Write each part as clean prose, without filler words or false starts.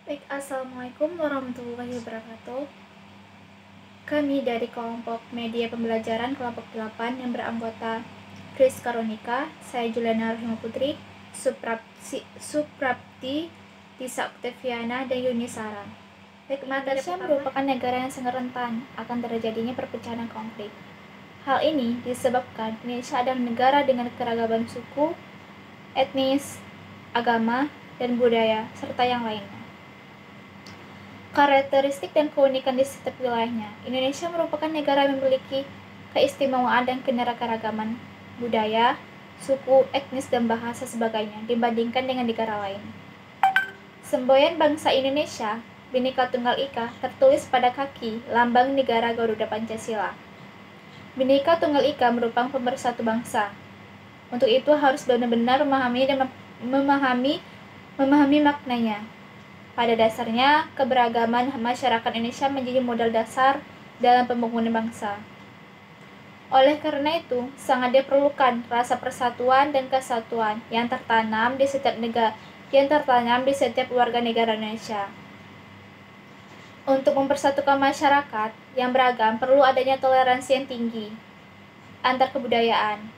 Baik, Assalamualaikum warahmatullahi wabarakatuh. Kami dari kelompok media pembelajaran kelompok 8 yang beranggota Kris Karonika, saya Juliana Rahima Putri, Suprapti, Tisa Oktaviana, dan Yunisara. Baik, Indonesia merupakan negara yang sangat rentan akan terjadinya perpecahan konflik. Hal ini disebabkan Indonesia adalah negara dengan keragaman suku, etnis, agama, dan budaya, serta yang lainnya. Karakteristik dan keunikan di setiap wilayahnya. Indonesia merupakan negara yang memiliki keistimewaan dan keanekaragaman budaya, suku, etnis, dan bahasa sebagainya dibandingkan dengan negara lain. Semboyan bangsa Indonesia, Bhinneka Tunggal Ika, tertulis pada kaki lambang negara Garuda Pancasila. Bhinneka Tunggal Ika merupakan pemersatu bangsa. Untuk itu harus benar-benar memahami maknanya. Pada dasarnya, keberagaman masyarakat Indonesia menjadi modal dasar dalam pembangunan bangsa. Oleh karena itu, sangat diperlukan rasa persatuan dan kesatuan yang tertanam di setiap warga negara Indonesia. Untuk mempersatukan masyarakat yang beragam, perlu adanya toleransi yang tinggi antar kebudayaan.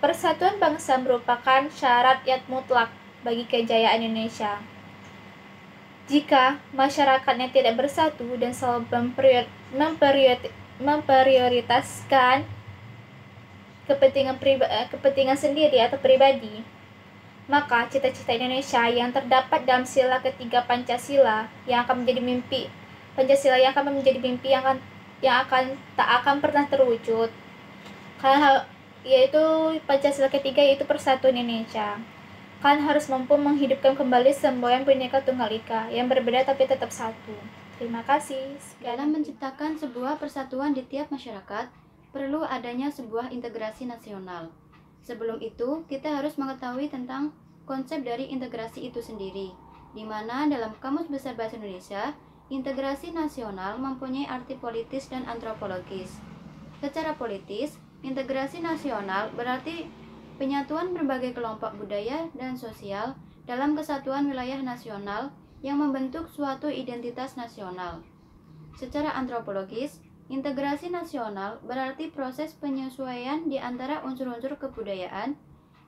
Persatuan bangsa merupakan syarat yang mutlak bagi kejayaan Indonesia. Jika masyarakatnya tidak bersatu dan selalu memprioritaskan kepentingan sendiri atau pribadi, maka cita-cita Indonesia yang terdapat dalam sila ketiga Pancasila yang akan menjadi mimpi yang tak akan pernah terwujud. Karena yaitu Pancasila ketiga, yaitu persatuan Indonesia. Kalian harus mampu menghidupkan kembali semboyan Bhinneka Tunggal Ika yang berbeda tapi tetap satu. Terima kasih. Dalam menciptakan sebuah persatuan di tiap masyarakat, perlu adanya sebuah integrasi nasional. Sebelum itu, kita harus mengetahui tentang konsep dari integrasi itu sendiri, di mana dalam Kamus Besar Bahasa Indonesia, integrasi nasional mempunyai arti politis dan antropologis. Secara politis, integrasi nasional berarti penyatuan berbagai kelompok budaya dan sosial dalam kesatuan wilayah nasional yang membentuk suatu identitas nasional. Secara antropologis, integrasi nasional berarti proses penyesuaian di antara unsur-unsur kebudayaan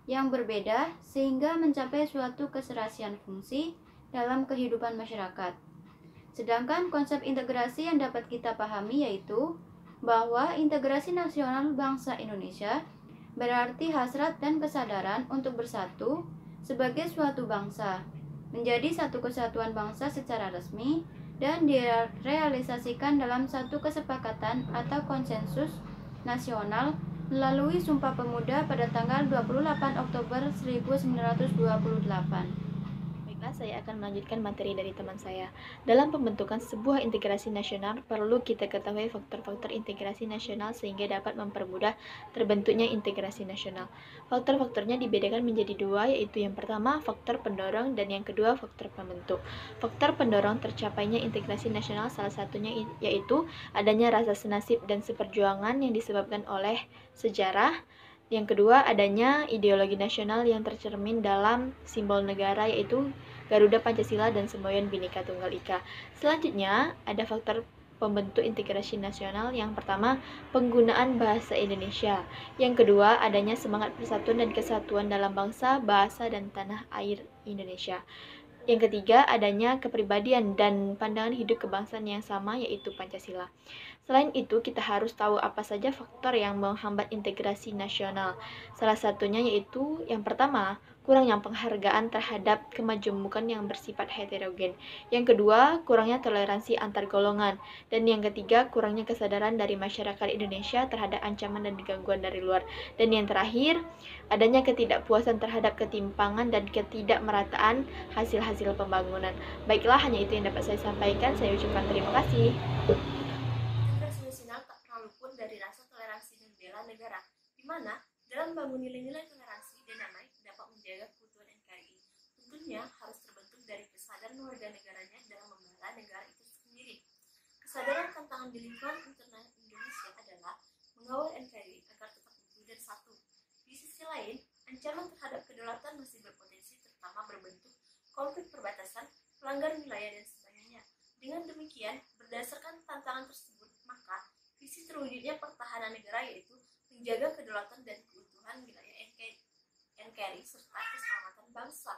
yang berbeda sehingga mencapai suatu keserasian fungsi dalam kehidupan masyarakat. Sedangkan konsep integrasi yang dapat kita pahami yaitu bahwa integrasi nasional bangsa Indonesia berarti hasrat dan kesadaran untuk bersatu sebagai suatu bangsa, menjadi satu kesatuan bangsa secara resmi dan direalisasikan dalam satu kesepakatan atau konsensus nasional melalui Sumpah Pemuda pada tanggal 28 Oktober 1928. Saya akan melanjutkan materi dari teman saya. Dalam pembentukan sebuah integrasi nasional, perlu kita ketahui faktor-faktor integrasi nasional sehingga dapat mempermudah terbentuknya integrasi nasional. Faktor-faktornya dibedakan menjadi dua, yaitu yang pertama faktor pendorong dan yang kedua faktor pembentuk. Faktor pendorong tercapainya integrasi nasional salah satunya yaitu adanya rasa senasib dan seperjuangan yang disebabkan oleh sejarah. Yang kedua, adanya ideologi nasional yang tercermin dalam simbol negara yaitu Garuda Pancasila dan semboyan Bhinneka Tunggal Ika. Selanjutnya, ada faktor pembentuk integrasi nasional. Yang pertama, penggunaan bahasa Indonesia. Yang kedua, adanya semangat persatuan dan kesatuan dalam bangsa, bahasa, dan tanah air Indonesia. Yang ketiga, adanya kepribadian dan pandangan hidup kebangsaan yang sama yaitu Pancasila. Selain itu, kita harus tahu apa saja faktor yang menghambat integrasi nasional. Salah satunya yaitu yang pertama, kurangnya penghargaan terhadap kemajemukan yang bersifat heterogen. Yang kedua, kurangnya toleransi antar golongan. Dan yang ketiga, kurangnya kesadaran dari masyarakat Indonesia terhadap ancaman dan gangguan dari luar. Dan yang terakhir, adanya ketidakpuasan terhadap ketimpangan dan ketidakmerataan hasil-hasil pembangunan. Baiklah, hanya itu yang dapat saya sampaikan. Saya ucapkan terima kasih. Integrasi nasional tak terlalu pun dari rasa toleransi dan bela negara, di mana dalam membangun nilai-nilai toleransi dan damai dapat menjaga keutuhan NKRI. Tentunya harus terbentuk dari kesadaran warga negaranya dalam membela negara itu sendiri. Kesadaran tantangan di lingkungan internal Indonesia adalah mengawal NKRI agar tetap utuh dan satu. Di sisi lain, ancaman terhadap kedaulatan masih berpotensi terutama berbentuk konflik perbatasan, pelanggar wilayah, dan sebagainya. Dengan demikian, berdasarkan tantangan tersebut, maka visi terwujudnya pertahanan negara yaitu menjaga kedaulatan dan keutuhan wilayah NKRI serta keselamatan bangsa.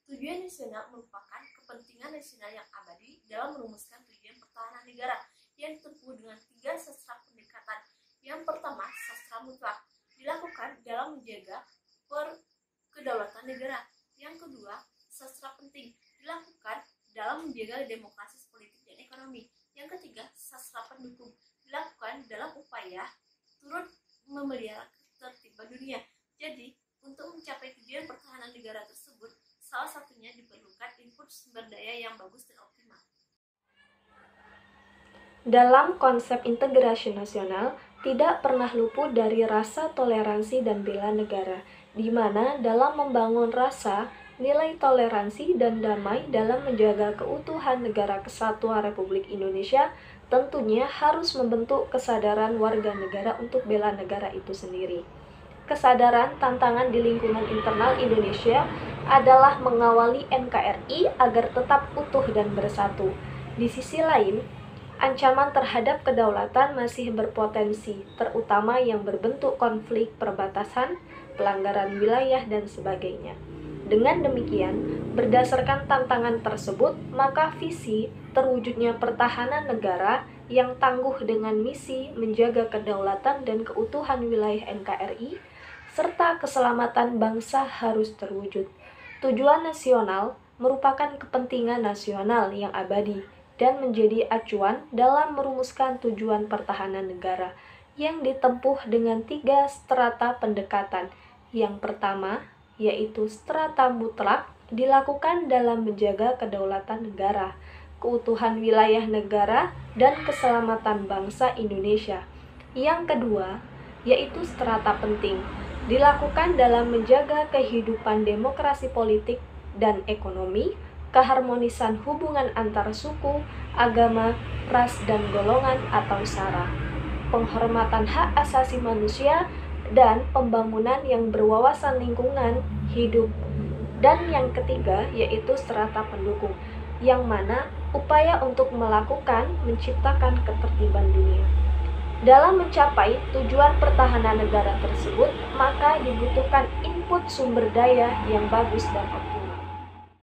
Tujuan nasional merupakan kepentingan nasional yang abadi dalam merumuskan tujuan pertahanan negara yang ditempuh dengan 3 sastra pendekatan. Yang pertama, sastra mutlak, dilakukan dalam menjaga kedaulatan negara. Yang kedua, sastra penting, dilakukan dalam menjaga demokrasi politik dan ekonomi. Yang ketiga, sastra pendukung, dilakukan dalam upaya turut memelihara ketertiban dunia. Jadi, untuk mencapai tujuan pertahanan negara tersebut, salah satunya diperlukan input sumber daya yang bagus dan optimal. Dalam konsep integrasi nasional, tidak pernah luput dari rasa toleransi dan bela negara, di mana dalam membangun rasa, nilai toleransi dan damai dalam menjaga keutuhan Negara Kesatuan Republik Indonesia tentunya harus membentuk kesadaran warga negara untuk bela negara itu sendiri. Kesadaran tantangan di lingkungan internal Indonesia adalah mengawali NKRI agar tetap utuh dan bersatu. Di sisi lain, ancaman terhadap kedaulatan masih berpotensi, terutama yang berbentuk konflik perbatasan, pelanggaran wilayah, dan sebagainya. Dengan demikian, berdasarkan tantangan tersebut, maka visi terwujudnya pertahanan negara yang tangguh dengan misi menjaga kedaulatan dan keutuhan wilayah NKRI, serta keselamatan bangsa harus terwujud. Tujuan nasional merupakan kepentingan nasional yang abadi dan menjadi acuan dalam merumuskan tujuan pertahanan negara yang ditempuh dengan 3 strata pendekatan. Yang pertama, yaitu strata mutlak, dilakukan dalam menjaga kedaulatan negara, keutuhan wilayah negara, dan keselamatan bangsa Indonesia. Yang kedua, yaitu strata penting, dilakukan dalam menjaga kehidupan demokrasi politik dan ekonomi, keharmonisan hubungan antar suku, agama, ras, dan golongan atau sara, penghormatan hak asasi manusia, dan pembangunan yang berwawasan lingkungan hidup. Dan yang ketiga yaitu strata pendukung, yang mana upaya untuk menciptakan ketertiban dunia. Dalam mencapai tujuan pertahanan negara tersebut, maka dibutuhkan input sumber daya yang bagus dan optimal.